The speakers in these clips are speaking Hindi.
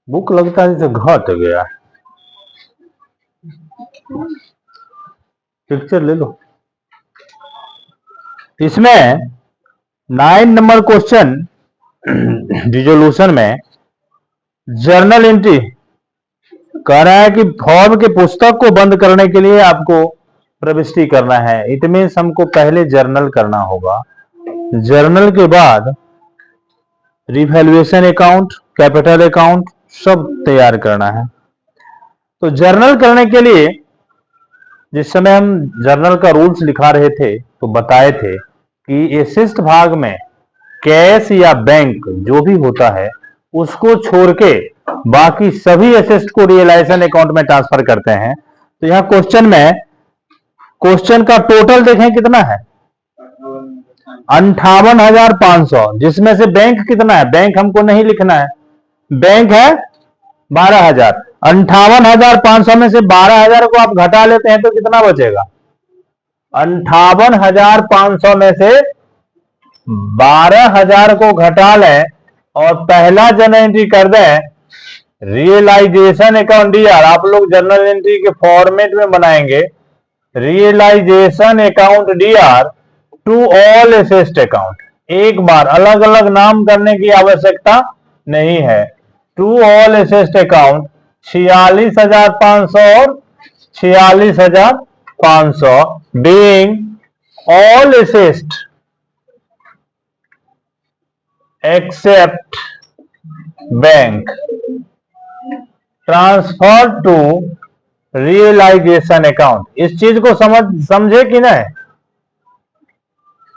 बुक लगता है जैसे घट गया। पिक्चर ले लो। इसमें 9 नंबर क्वेश्चन रिजोल्यूशन में जर्नल एंट्री कह रहा है कि फॉर्म के पुस्तक को बंद करने के लिए आपको प्रविष्टि करना है। इट मीन्स हमको पहले जर्नल करना होगा, जर्नल के बाद रिवैल्यूएशन अकाउंट, कैपिटल अकाउंट सब तैयार करना है। तो जर्नल करने के लिए जिस समय हम जर्नल का रूल्स लिखा रहे थे तो बताए थे कि एसेस्ट भाग में कैश या बैंक जो भी होता है उसको छोड़ के बाकी सभी एसेस्ट को रियलाइजेशन अकाउंट में ट्रांसफर करते हैं। तो यहां क्वेश्चन में क्वेश्चन का टोटल देखें कितना है, 58,500, जिसमें से बैंक कितना है, बैंक हमको नहीं लिखना है, बैंक है 12,000। 58,500 में से 12,000 को आप घटा लेते हैं तो कितना बचेगा, 58,500 में से 12,000 को घटा लें और पहला जर्नल एंट्री कर दें रियलाइजेशन अकाउंट डीआर। आप लोग जर्नल एंट्री के फॉर्मेट में बनाएंगे realisation account DR to all assets account. एक बार अलग अलग नाम करने की आवश्यकता नहीं है। टू ऑल एसेस्ट अकाउंट 46,500 और 46,500 being all assets except bank transfer to realisation account. इस चीज को समझे कि नहीं,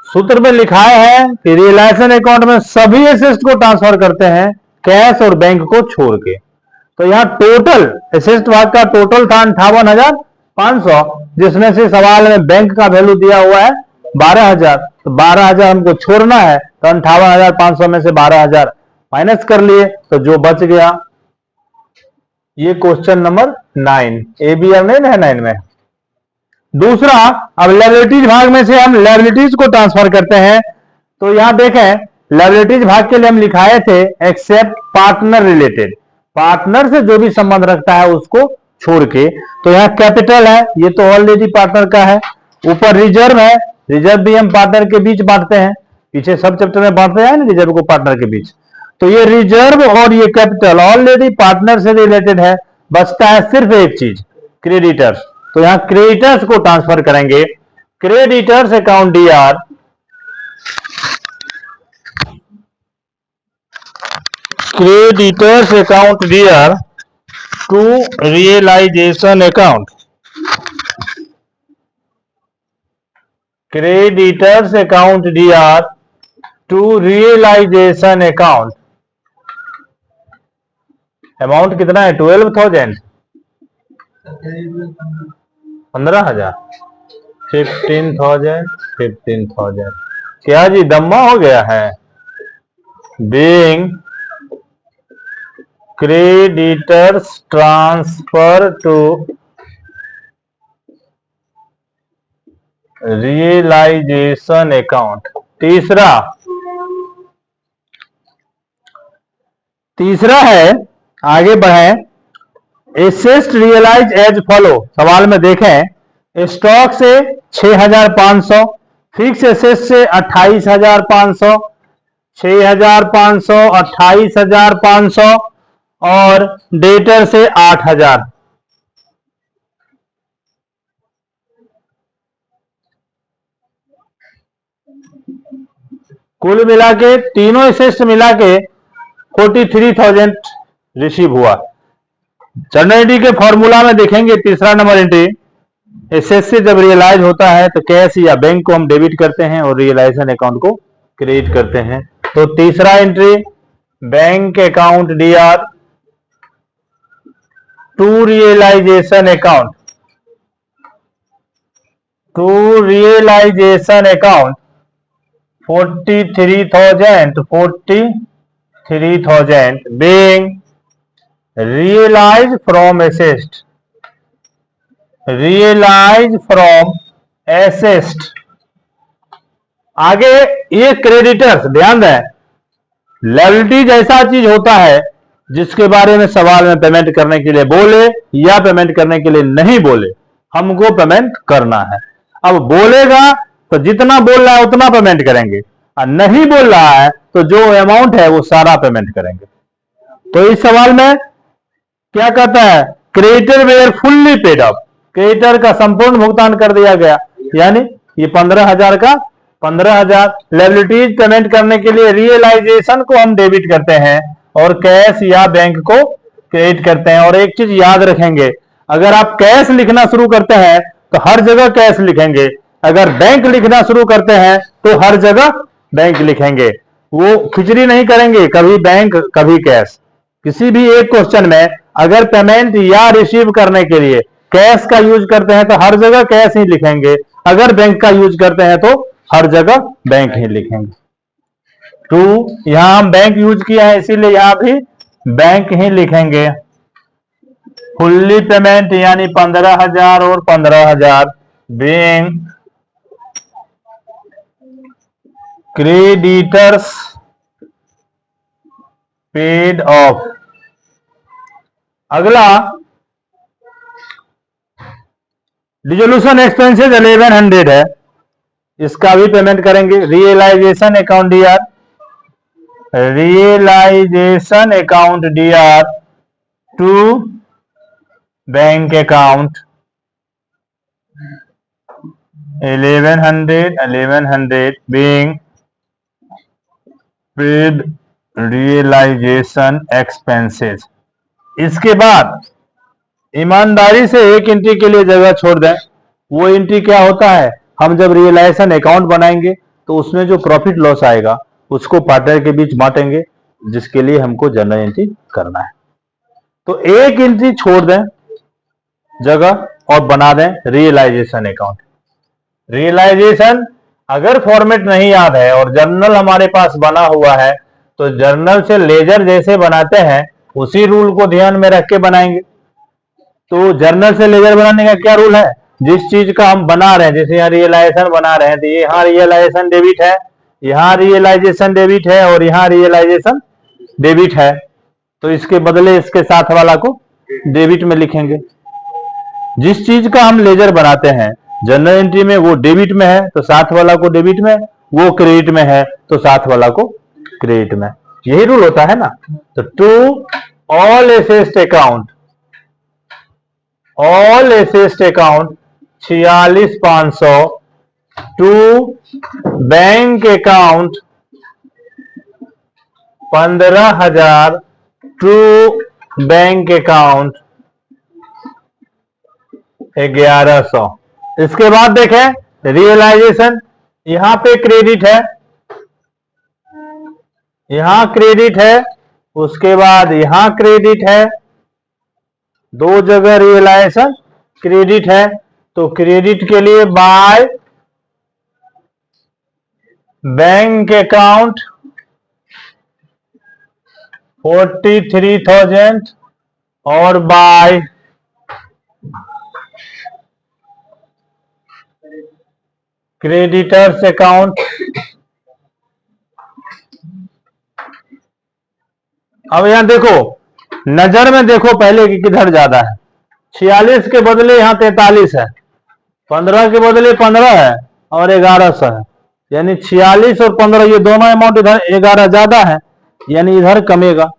सूत्र में लिखा है कि रियलाइजेशन अकाउंट में सभी एसेस्ट को ट्रांसफर करते हैं कैश और बैंक को छोड़ के। तो यहां टोटल एसेस्ट भाग का टोटल था 58,500, जिसमें से सवाल में बैंक का वैल्यू दिया हुआ है 12,000। तो 12,000 हमको छोड़ना है तो 58,500 में से 12,000 माइनस कर लिए तो जो बच गया। ये question number 9 A B R नहीं है 9 में। दूसरा, अब लायबिलिटीज भाग में से हम लायबिलिटीज को ट्रांसफर करते हैं। तो यहां देखें लायबिलिटीज भाग के लिए हम लिखाए थे एक्सेप्ट पार्टनर रिलेटेड, पार्टनर से जो भी संबंध रखता है उसको छोड़ के। तो यहां कैपिटल है, ये तो ऑलरेडी पार्टनर का है। ऊपर रिजर्व है, रिजर्व भी हम पार्टनर के बीच बांटते हैं, पीछे सब चैप्टर में बांटते हैं ना रिजर्व को पार्टनर के बीच। तो ये रिजर्व और ये कैपिटल ऑलरेडी पार्टनर से रिलेटेड है। बचता है सिर्फ एक चीज, क्रेडिटर्स। तो यहां क्रेडिटर्स को ट्रांसफर करेंगे, creditors account DR creditors account DR to realisation account, creditors account DR to realisation account. Amount कितना है 12,000, 15,000, 15,000, 15,000। क्या जी दम्मा हो गया है। Being creditors transfer to realisation account. तीसरा है, आगे बढ़े, एसेस्ट रियलाइज एज फॉलो। सवाल में देखें स्टॉक से 6,500, फिक्स एसेट से 28,500, 6,500, 28,500 और डेटर से 8,000। कुल मिला के तीनों एसेस्ट मिला के 43,000 रिसीव हुआ। जर्नल एंट्री के फॉर्मूला में देखेंगे तीसरा नंबर एंट्री, एसेट से जब रियलाइज होता है तो कैश या बैंक को हम डेबिट करते हैं और रियलाइजेशन अकाउंट को क्रेडिट करते हैं। तो तीसरा entry bank account DR to realisation account, to realisation account 43,000 being realized from assessed, realized from assessed। आगे ये क्रेडिटर्स, ध्यान दें लायबिलिटीज ऐसा चीज होता है जिसके बारे में सवाल में पेमेंट करने के लिए बोले या पेमेंट करने के लिए नहीं बोले, हमको पेमेंट करना है। अब बोलेगा तो जितना बोल रहा है उतना पेमेंट करेंगे, और नहीं बोल रहा है तो जो अमाउंट है वो सारा पेमेंट करेंगे। तो इस सवाल में क्या कहता है, creditor were fully paid up, creditor का संपूर्ण भुगतान कर दिया गया, यानी ये 15,000 का 15,000। लायबिलिटीज पेमेंट करने के लिए रियलाइजेशन को हम डेबिट करते हैं और कैश या बैंक को क्रेडिट करते हैं। और एक चीज याद रखेंगे, अगर आप कैश लिखना शुरू करते हैं तो हर जगह कैश लिखेंगे, अगर बैंक लिखना शुरू करते हैं तो हर जगह बैंक लिखेंगे। वो खिचड़ी नहीं करेंगे, कभी बैंक कभी कैश। किसी भी एक क्वेश्चन में अगर पेमेंट या रिसीव करने के लिए कैश का यूज करते हैं तो हर जगह कैश ही लिखेंगे, अगर बैंक का यूज करते हैं तो हर जगह बैंक ही लिखेंगे। टू, यहां हम बैंक यूज किया है इसीलिए यहां भी बैंक ही लिखेंगे। फुल्ली पेमेंट यानी 15,000 और 15,000 बीइंग क्रेडिटर्स पेड ऑफ। अगला डिसोल्यूशन एक्सपेंसेस 1100 है, इसका भी पेमेंट करेंगे। Realisation account DR, realisation account DR to bank account 1100 being paid realisation expenses. इसके बाद ईमानदारी से एक एंट्री के लिए जगह छोड़ दें। वो एंट्री क्या होता है, हम जब रियलाइजेशन अकाउंट बनाएंगे तो उसमें जो प्रॉफिट लॉस आएगा उसको पार्टनर के बीच बांटेंगे, जिसके लिए हमको जनरल एंट्री करना है। तो एक एंट्री छोड़ दें जगह और बना दें रियलाइजेशन अकाउंट। रियलाइजेशन अगर फॉर्मेट नहीं याद है और जर्नल हमारे पास बना हुआ है तो जर्नल से लेजर जैसे बनाते हैं उसी रूल को ध्यान में रख के बनाएंगे। तो जर्नल से लेजर बनाने का क्या रूल है, जिस चीज का हम बना रहे हैं, जैसे यहाँ रियलाइजेशन बना रहे हैं तो यहाँ रियलाइजेशन डेबिट है, यहाँ रियलाइजेशन डेबिट है और यहाँ रियलाइजेशन डेबिट है, तो इसके बदले इसके साथ वाला को डेबिट में लिखेंगे। जिस चीज का हम लेजर बनाते हैं जनरल एंट्री में वो डेबिट में है तो साथ वाला को डेबिट में, वो क्रेडिट में है तो साथ वाला को क्रेडिट में, यही रूल होता है ना। तो to all assets account, all assets account 46,500 to bank account 15,000 to bank account 1100। इसके बाद देखें रियलाइजेशन, यहां पे क्रेडिट है, यहां क्रेडिट है, उसके बाद यहां क्रेडिट है, दो जगह रियलाइजेशन क्रेडिट है। तो क्रेडिट के लिए बाय बैंक अकाउंट 43,000 और बाय क्रेडिटर्स अकाउंट। अब यहां देखो, नजर में देखो पहले कि किधर ज्यादा है। 46 के बदले यहां 43 है, 15 के बदले 15 है और 1100 है, यानी 46 और 15 ये दोनों अमाउंट इधर 11 ज्यादा है, यानी इधर कमेगा,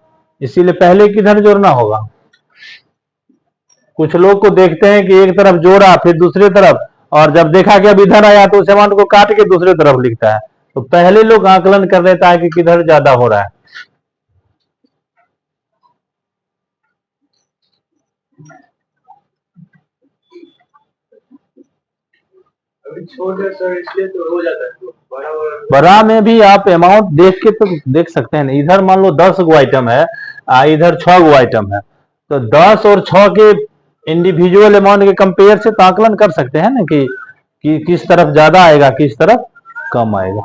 इसीलिए पहले किधर जोड़ना होगा। कुछ लोग को देखते हैं कि एक तरफ जोड़ा फिर दूसरी तरफ, और जब देखा कि अब इधर आया तो उस अमाउंट को काट के दूसरी तरफ लिखता है। तो पहले लोग आकलन कर देता है कि किधर ज्यादा हो रहा है। छोटे सर इसलिए तो हो जाता है, बड़ा में भी आप अमाउंट देख के तो देख सकते हैं। इधर मान लो 10 गो आइटम है, इधर 6 गो आइटम है, तो 10 और 6 के इंडिविजुअल अमाउंट के कंपेयर से तो आकलन कर सकते हैं ना कि किस तरफ ज्यादा आएगा किस तरफ कम आएगा।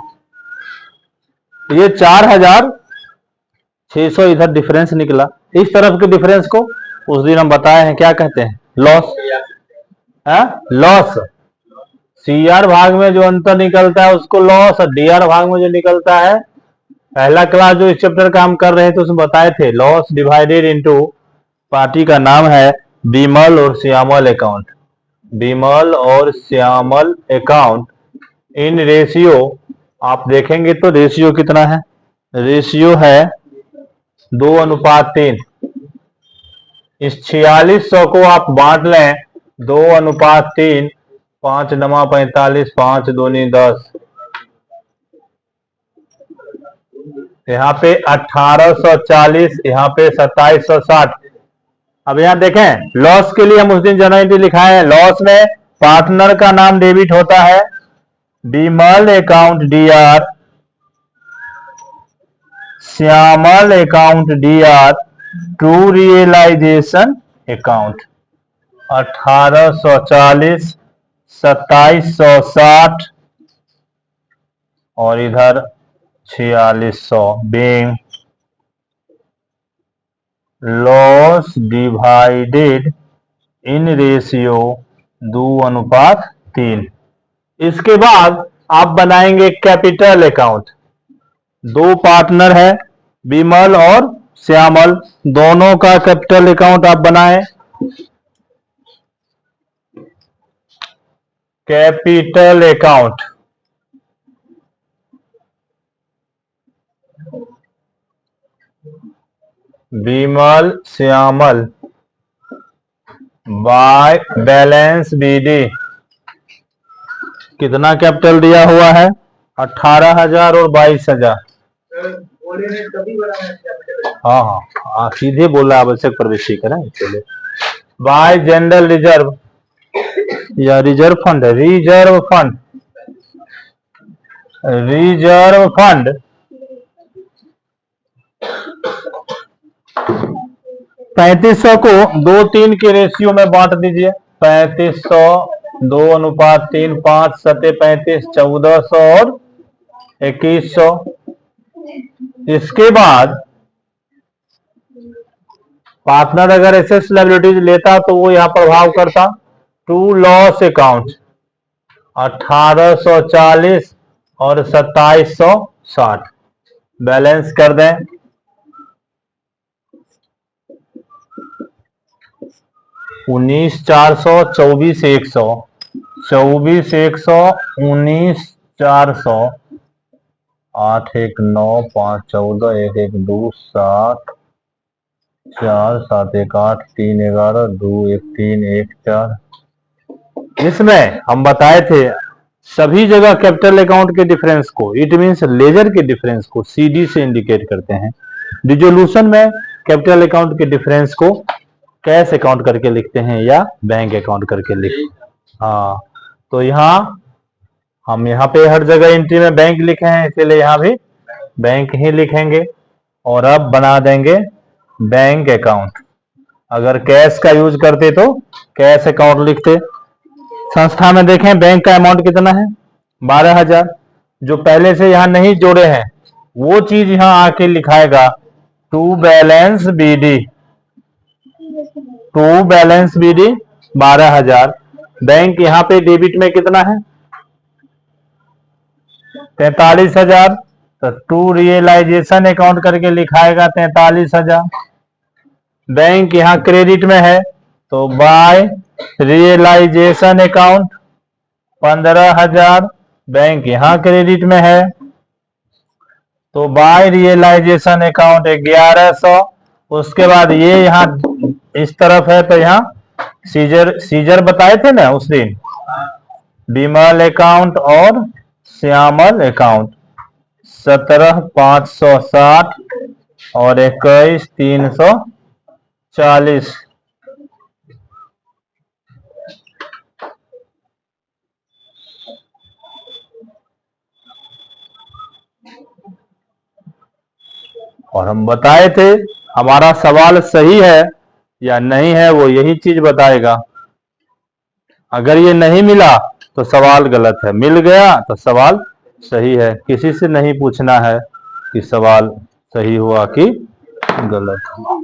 ये 4,600 इधर डिफरेंस निकला। इस तरफ के डिफरेंस को उस दिन हम बताए हैं, क्या कहते हैं, लॉस। लॉस, सीआर भाग में जो अंतर निकलता है उसको लॉस, और डीआर भाग में जो निकलता है पहला क्लास जो इस चैप्टर का हम कर रहे थे उसमें बताए थे लॉस डिवाइडेड इनटू, पार्टी का नाम है बिमल और श्यामल अकाउंट, बिमल और श्यामल अकाउंट इन रेशियो। आप देखेंगे तो रेशियो कितना है, रेशियो है 2:3। इस 4600 को आप बांट लें 2:3, 5 नमा 45, 5 दूनी 10, यहाँ पे 1840, यहाँ पे 2760। अब यहाँ देखें लॉस के लिए हम उस दिन जनरल लिखा है, लॉस में पार्टनर का नाम डेबिट होता है, Bimal account DR, Shyamal account DR, to realisation account. 1840, 2760 और इधर 4600 being loss divided in ratio 2:3। इसके बाद आप बनाएंगे कैपिटल अकाउंट। दो पार्टनर है बिमल और श्यामल, दोनों का कैपिटल अकाउंट आप बनाएं। Capital account Bimal Shyamal by balance BD. कितना कैपिटल दिया हुआ है, 18,000 और 22,000। हाँ, सीधे बोला आवश्यक प्रविष्टि करें चलिए। बाय जनरल रिजर्व या reserve fund, reserve fund, reserve fund 3500 को 2:3 के रेशियो में बांट दीजिए। 3500 2:3, 5 7 35, 1400 और 2100। इसके बाद पार्टनर अगर एसेट्स लायबिलिटीज लेता तो वो यहां प्रभाव करता। टू लॉस अकाउंट 1840 और 2760 बैलेंस कर दें। 19,400, 24,100, 24,100, 19,400, 8 1 9 5 14, 1 1 2 7 4 7 1 8 3 11 2 1 3 1 4। इसमें हम बताए थे सभी जगह कैपिटल अकाउंट के डिफरेंस को, इट मींस लेजर के डिफरेंस को सीडी से इंडिकेट करते हैं। डिसोल्यूशन में कैपिटल अकाउंट के डिफरेंस को कैश अकाउंट करके लिखते हैं या बैंक अकाउंट करके लिखते। हाँ, तो यहाँ हम यहाँ पे हर जगह एंट्री में बैंक लिखे हैं, इसलिए यहाँ भी बैंक ही लिखेंगे और अब बना देंगे बैंक अकाउंट। अगर कैश का यूज करते तो कैश अकाउंट लिखते। संस्था में देखें बैंक का अमाउंट कितना है, 12,000। जो पहले से यहाँ नहीं जोड़े हैं वो चीज यहाँ आके लिखाएगा to balance BD, to balance BD 12,000। Bank यहाँ पे डेबिट में कितना है, 43,000, तो टू रियलाइजेशन अकाउंट करके लिखाएगा 43,000। बैंक यहाँ क्रेडिट में है तो बाय रियलाइजेशन अकाउंट 15,000। बैंक यहाँ क्रेडिट में है तो बाय रियलाइजेशन अकाउंट 1100। उसके बाद ये यहाँ इस तरफ है तो यहाँ सीजर बताए थे ना उस दिन, बिमल अकाउंट और श्यामल अकाउंट 17,560 और 21,340। और हम बताए थे हमारा सवाल सही है या नहीं है वो यही चीज बताएगा। अगर ये नहीं मिला तो सवाल गलत है, मिल गया तो सवाल सही है। किसी से नहीं पूछना है कि सवाल सही हुआ कि गलत हुआ।